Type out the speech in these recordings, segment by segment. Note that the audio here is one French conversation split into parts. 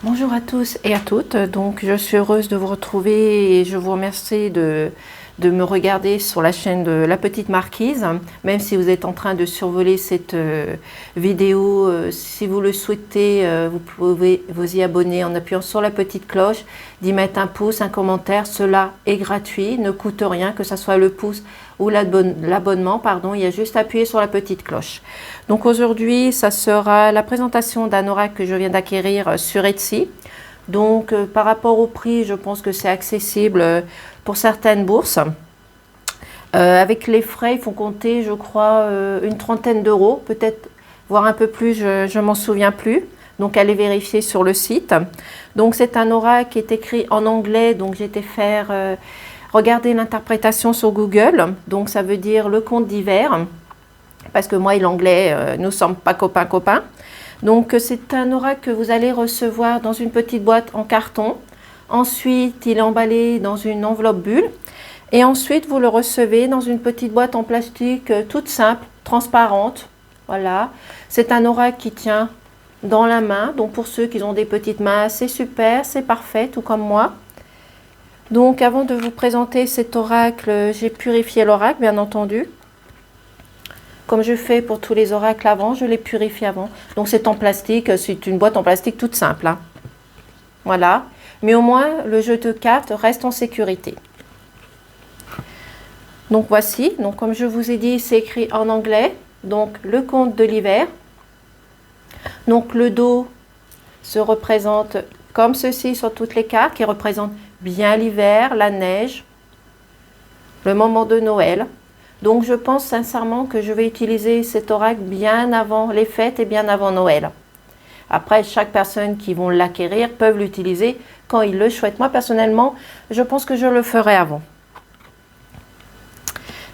Bonjour à tous et à toutes. Donc, je suis heureuse de vous retrouver et je vous remercie de me regarder sur la chaîne de La Petite Marquise. Même si vous êtes en train de survoler cette vidéo, si vous le souhaitez, vous pouvez vous y abonner en appuyant sur la petite cloche, d'y mettre un pouce, un commentaire. Cela est gratuit, ne coûte rien, que ce soit le pouce ou l'abonnement, pardon. Il y a juste à appuyer sur la petite cloche. Donc aujourd'hui, ça sera la présentation d'un oracle que je viens d'acquérir sur Etsy. Donc par rapport au prix, je pense que c'est accessible pour certaines bourses. Avec les frais, il faut compter, je crois, une trentaine d'euros, peut-être, voire un peu plus, je m'en souviens plus. Donc allez vérifier sur le site. Donc c'est un oracle qui est écrit en anglais, donc j'ai été faire regarder l'interprétation sur Google. Donc ça veut dire le conte d'hiver, parce que moi et l'anglais, nous ne sommes pas copains. Donc c'est un oracle que vous allez recevoir dans une petite boîte en carton. Ensuite, il est emballé dans une enveloppe bulle. Et ensuite, vous le recevez dans une petite boîte en plastique toute simple, transparente. Voilà. C'est un oracle qui tient dans la main. Donc pour ceux qui ont des petites mains, c'est super, c'est parfait, tout comme moi. Donc avant de vous présenter cet oracle, j'ai purifié l'oracle, bien entendu. Comme je fais pour tous les oracles avant, je les purifie avant. Donc c'est en plastique, c'est une boîte en plastique toute simple. Hein. Voilà. Mais au moins, le jeu de cartes reste en sécurité. Donc voici, donc comme je vous ai dit, c'est écrit en anglais. Donc le conte de l'hiver. Donc le dos se représente comme ceci sur toutes les cartes, qui représentent bien l'hiver, la neige, le moment de Noël. Donc je pense sincèrement que je vais utiliser cet oracle bien avant les fêtes et bien avant Noël. Après, chaque personne qui vont l'acquérir peuvent l'utiliser quand ils le souhaitent. Moi personnellement, je pense que je le ferai avant.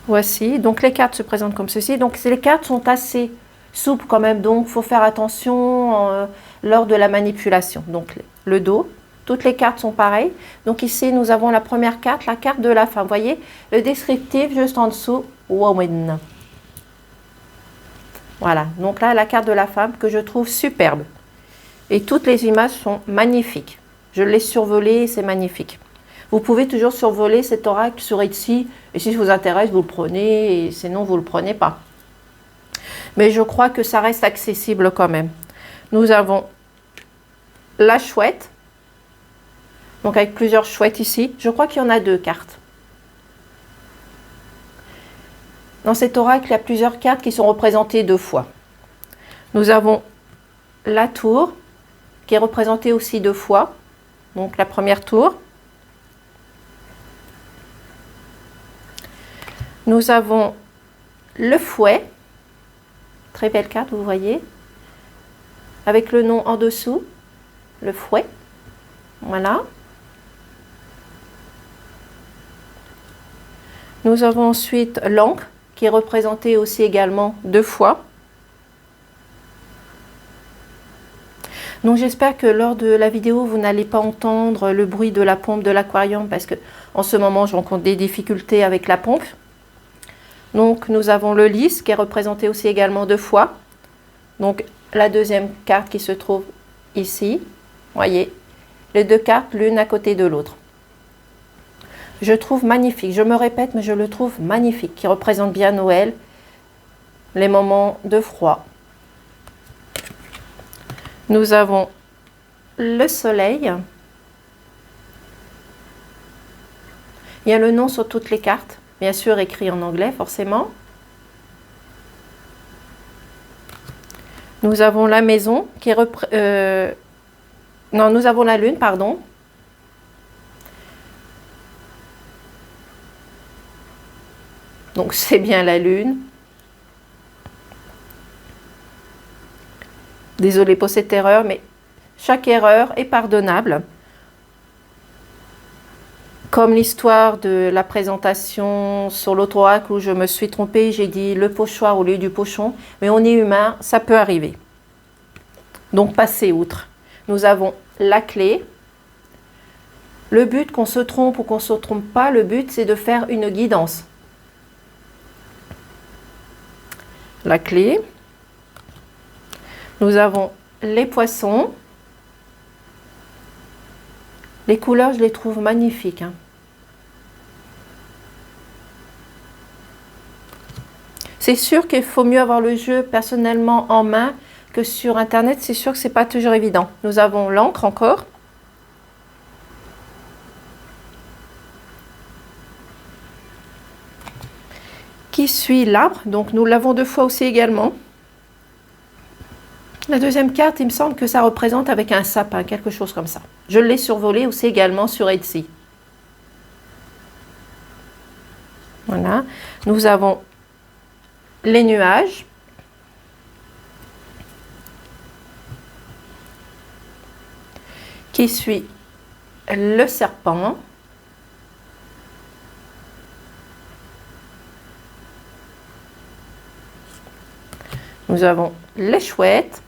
Voici, donc les cartes se présentent comme ceci. Donc les cartes sont assez souples quand même, donc il faut faire attention lors de la manipulation. Donc le dos, toutes les cartes sont pareilles. Donc ici, nous avons la première carte, la carte de la femme. Vous voyez, le descriptif juste en dessous, Woman. Voilà, donc là, la carte de la femme que je trouve superbe. Et toutes les images sont magnifiques. Je l'ai survolée, c'est magnifique. Vous pouvez toujours survoler cet oracle sur Etsy. Et si ça vous intéresse, vous le prenez. Et sinon, vous ne le prenez pas. Mais je crois que ça reste accessible quand même. Nous avons la chouette. Donc avec plusieurs chouettes ici. Je crois qu'il y en a deux cartes. Dans cet oracle, il y a plusieurs cartes qui sont représentées deux fois. Nous avons la tour, qui est représentée aussi deux fois. Donc la première tour. Nous avons le fouet, très belle carte, vous voyez, avec le nom en dessous, le fouet, voilà. Nous avons ensuite l'encre, qui est représentée aussi également deux fois. Donc j'espère que lors de la vidéo, vous n'allez pas entendre le bruit de la pompe de l'aquarium, parce que en ce moment, je rencontre des difficultés avec la pompe. Donc nous avons le lys qui est représenté aussi également deux fois. Donc la deuxième carte qui se trouve ici. Voyez, les deux cartes l'une à côté de l'autre. Je trouve magnifique, je me répète, mais je le trouve magnifique, qui représente bien Noël, les moments de froid. Nous avons le soleil. Il y a le nom sur toutes les cartes. Bien sûr, écrit en anglais, forcément. Nous avons la maison qui est... non, nous avons la lune, pardon. Donc, c'est bien la lune. Désolée pour cette erreur, mais chaque erreur est pardonnable. Comme l'histoire de la présentation sur l'autre oracle où je me suis trompée, j'ai dit le pochoir au lieu du pochon, mais on est humain, ça peut arriver. Donc passez outre. Nous avons la clé. Le but, qu'on se trompe ou qu'on ne se trompe pas, le but c'est de faire une guidance. La clé. Nous avons les poissons. Les couleurs, je les trouve magnifiques, hein. C'est sûr qu'il faut mieux avoir le jeu personnellement en main que sur internet. C'est sûr que c'est pas toujours évident. Nous avons l'encre encore. Qui suit l'arbre. Donc nous l'avons 2 fois aussi également. La deuxième carte, il me semble que ça représente avec un sapin, quelque chose comme ça. Je l'ai survolé aussi également sur Etsy. Voilà. Nous avons les nuages. Qui suit le serpent. Nous avons les chouettes.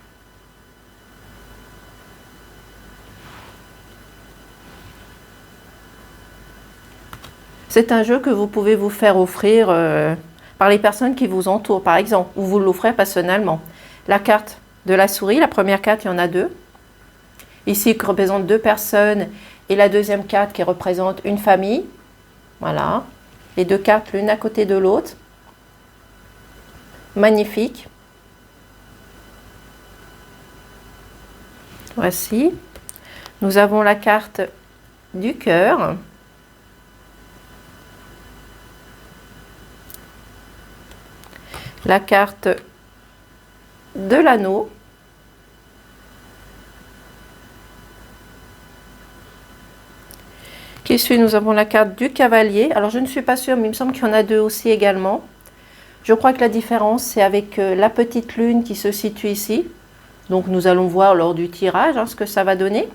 C'est un jeu que vous pouvez vous faire offrir par les personnes qui vous entourent, par exemple, ou vous l'offrez personnellement. La carte de la souris, la première carte, il y en a 2. Ici, qui représente 2 personnes, et la deuxième carte qui représente une famille. Voilà. Les 2 cartes l'une à côté de l'autre. Magnifique. Voici. Nous avons la carte du cœur. La carte de l'anneau. Qui suit, nous avons la carte du cavalier. Alors je ne suis pas sûre, mais il me semble qu'il y en a 2 aussi également. Je crois que la différence, c'est avec la petite lune qui se situe ici. Donc nous allons voir lors du tirage ce que ça va donner.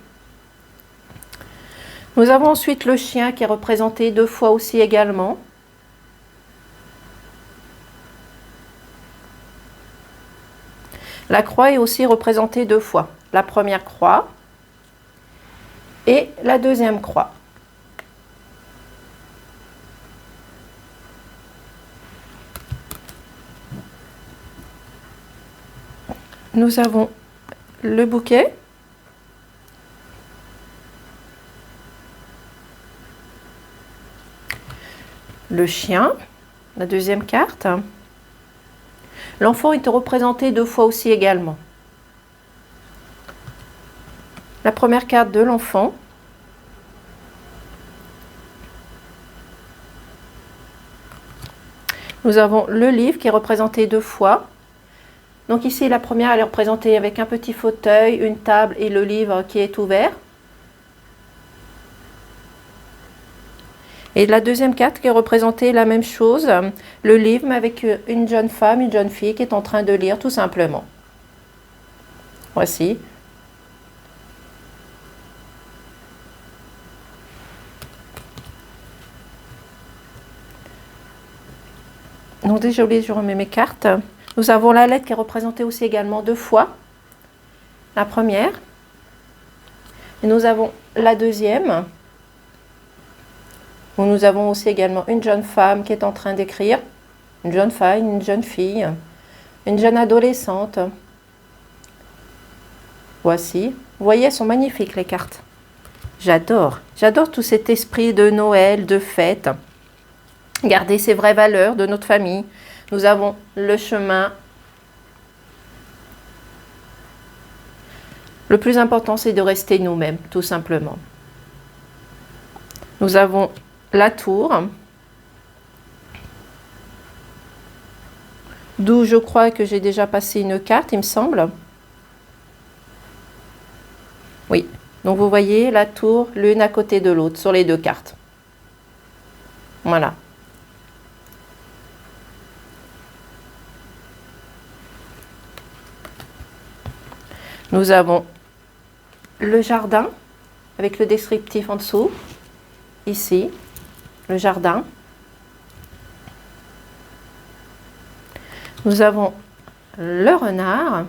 Nous avons ensuite le chien qui est représenté 2 fois aussi également. La croix est aussi représentée 2 fois. La première croix et la deuxième croix. Nous avons le bouquet. Le chien, la deuxième carte. L'enfant est représenté 2 fois aussi également. La première carte de l'enfant. Nous avons le livre qui est représenté 2 fois. Donc ici, la première, elle est représentée avec un petit fauteuil, une table et le livre qui est ouvert. Et la deuxième carte qui est représentée la même chose, le livre, mais avec une jeune femme, une jeune fille qui est en train de lire tout simplement. Voici. Donc désolé, je remets mes cartes. Nous avons la lettre qui est représentée aussi également 2 fois. La première. Et nous avons la deuxième. Où nous avons aussi également une jeune femme qui est en train d'écrire. Une jeune femme, une jeune fille. Une jeune adolescente. Voici. Vous voyez, elles sont magnifiques les cartes. J'adore. J'adore tout cet esprit de Noël, de fête. Garder ces vraies valeurs de notre famille. Nous avons le chemin. Le plus important, c'est de rester nous-mêmes, tout simplement. Nous avons la tour. D'où je crois que j'ai déjà passé une carte, il me semble. Oui. Donc vous voyez la tour l'une à côté de l'autre sur les 2 cartes. Voilà. Nous avons le jardin avec le descriptif en dessous. Ici, le jardin. Nous avons le renard.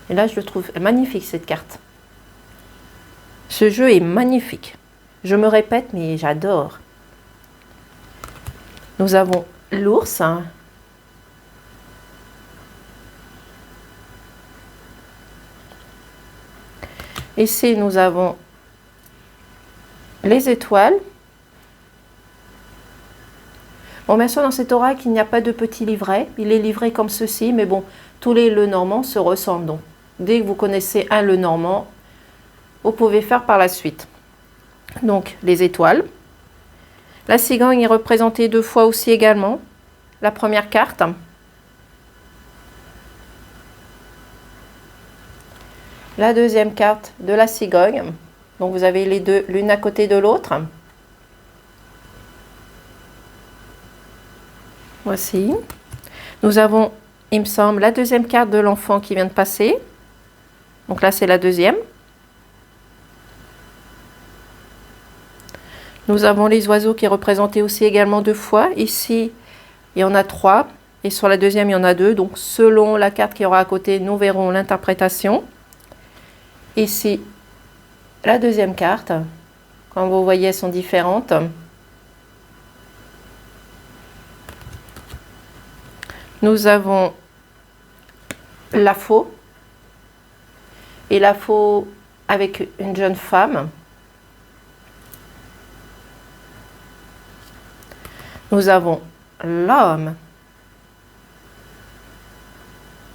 Et là, je le trouve magnifique cette carte. Ce jeu est magnifique. Je me répète, mais j'adore. Nous avons l'ours. Ici, nous avons les étoiles. Bon, bien sûr, dans cet oracle, il n'y a pas de petit livret. Il est livré comme ceci, mais bon, tous les Lenormand se ressemblent. Donc, dès que vous connaissez un Lenormand, vous pouvez faire par la suite. Donc, les étoiles. La cigogne est représentée 2 fois aussi également. La première carte. La deuxième carte de la cigogne. Donc, vous avez les deux l'une à côté de l'autre. Voici. Nous avons, il me semble, la deuxième carte de l'enfant qui vient de passer. Donc là, c'est la deuxième. Nous avons les oiseaux qui est représenté aussi également 2 fois. Ici, il y en a 3. Et sur la deuxième, il y en a 2. Donc, selon la carte qu'il y aura à côté, nous verrons l'interprétation. Ici, la deuxième carte. Comme vous voyez, elles sont différentes. Nous avons la faux. Et la faux avec une jeune femme. Nous avons l'homme.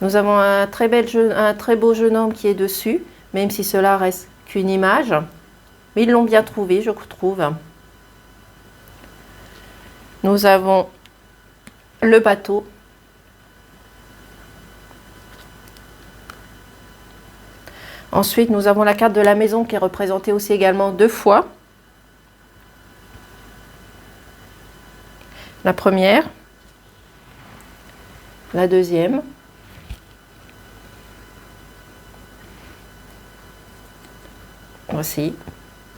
Nous avons un très beau jeune homme qui est dessus, même si cela reste qu'une image. Mais ils l'ont bien trouvé, je trouve. Nous avons le bateau. Ensuite, nous avons la carte de la maison qui est représentée aussi également 2 fois. La première, la deuxième. Voici.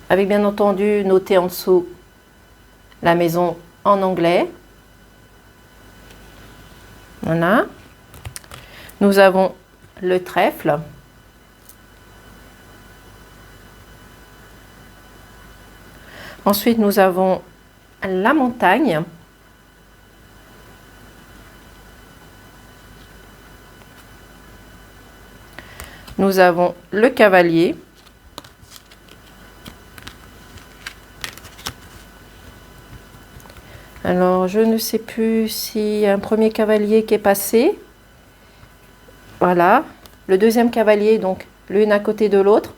Avec bien entendu noté en dessous la maison en anglais. Voilà. Nous avons le trèfle. Ensuite, nous avons la montagne. Nous avons le cavalier. Alors, je ne sais plus s'il y a un premier cavalier qui est passé. Voilà. Le deuxième cavalier, donc l'une à côté de l'autre.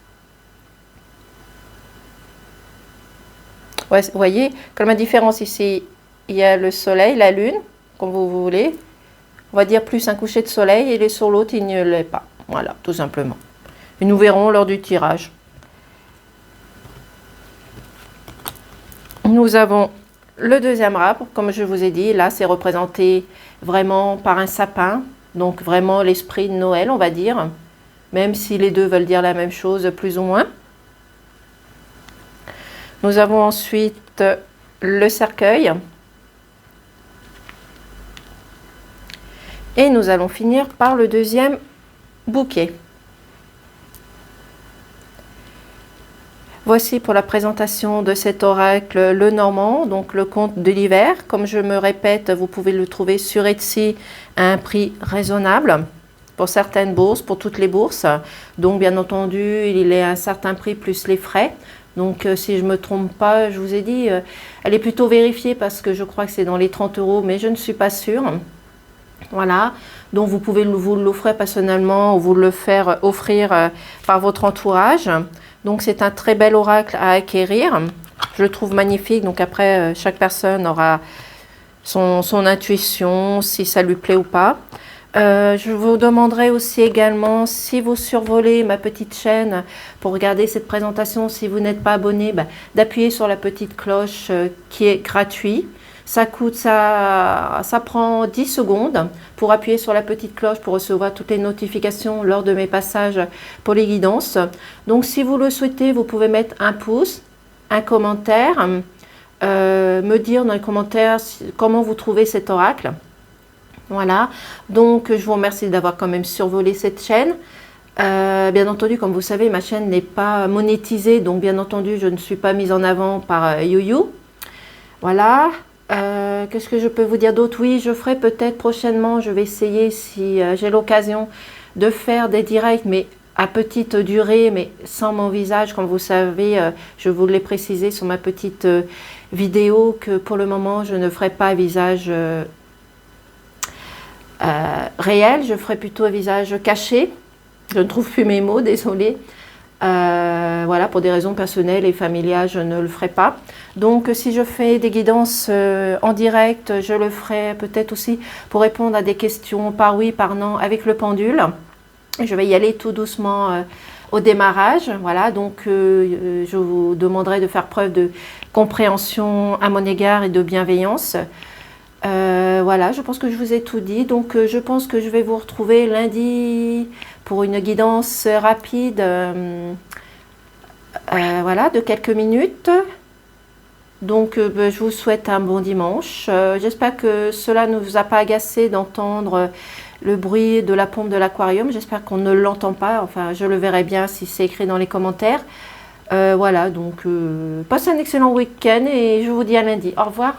Ouais, vous voyez, comme la différence ici, il y a le soleil, la lune, comme vous voulez. On va dire plus un coucher de soleil et sur l'autre, il ne l'est pas. Voilà, tout simplement. Et nous verrons lors du tirage. Nous avons le deuxième arbre, comme je vous ai dit, là c'est représenté vraiment par un sapin. Donc vraiment l'esprit de Noël, on va dire. Même si les deux veulent dire la même chose, plus ou moins. Nous avons ensuite le cercueil. Et nous allons finir par le deuxième bouquet. Voici pour la présentation de cet oracle Lenormand, donc le conte de l'hiver. Comme je me répète, vous pouvez le trouver sur Etsy à un prix raisonnable pour certaines bourses, pour toutes les bourses. Donc bien entendu, il est à un certain prix plus les frais. Donc si je ne me trompe pas, je vous ai dit, elle est plutôt vérifiée parce que je crois que c'est dans les 30 €, mais je ne suis pas sûre. Voilà, donc vous pouvez vous l'offrir personnellement ou vous le faire offrir par votre entourage. Donc c'est un très bel oracle à acquérir. Je le trouve magnifique. Donc après, chaque personne aura son intuition, si ça lui plaît ou pas. Je vous demanderai aussi également, si vous survolez ma petite chaîne pour regarder cette présentation, si vous n'êtes pas abonné, d'appuyer sur la petite cloche qui est gratuite. Ça prend 10 secondes pour appuyer sur la petite cloche pour recevoir toutes les notifications lors de mes passages pour les guidances. Donc si vous le souhaitez, vous pouvez mettre un pouce, un commentaire, me dire dans les commentaires comment vous trouvez cet oracle. Voilà, donc je vous remercie d'avoir quand même survolé cette chaîne. Bien entendu, comme vous savez, ma chaîne n'est pas monétisée, donc bien entendu, je ne suis pas mise en avant par YouYou. Voilà, qu'est-ce que je peux vous dire d'autre? Oui, je ferai peut-être prochainement, je vais essayer si j'ai l'occasion de faire des directs, mais à petite durée, mais sans mon visage. Comme vous savez, je vous l'ai précisé sur ma petite vidéo que pour le moment, je ne ferai pas visage réel, je ferai plutôt un visage caché. Je ne trouve plus mes mots, désolée. Voilà, pour des raisons personnelles et familiales, je ne le ferai pas. Donc, si je fais des guidances en direct, je le ferai peut-être aussi pour répondre à des questions par oui, par non, avec le pendule. Je vais y aller tout doucement au démarrage. Voilà, donc je vous demanderai de faire preuve de compréhension à mon égard et de bienveillance. Voilà, je pense que je vous ai tout dit. Donc, je pense que je vais vous retrouver lundi pour une guidance rapide, voilà, de quelques minutes. Donc, je vous souhaite un bon dimanche. J'espère que cela ne vous a pas agacé d'entendre le bruit de la pompe de l'aquarium. J'espère qu'on ne l'entend pas. Enfin, je le verrai bien si c'est écrit dans les commentaires. Voilà, donc passez un excellent week-end et je vous dis à lundi. Au revoir.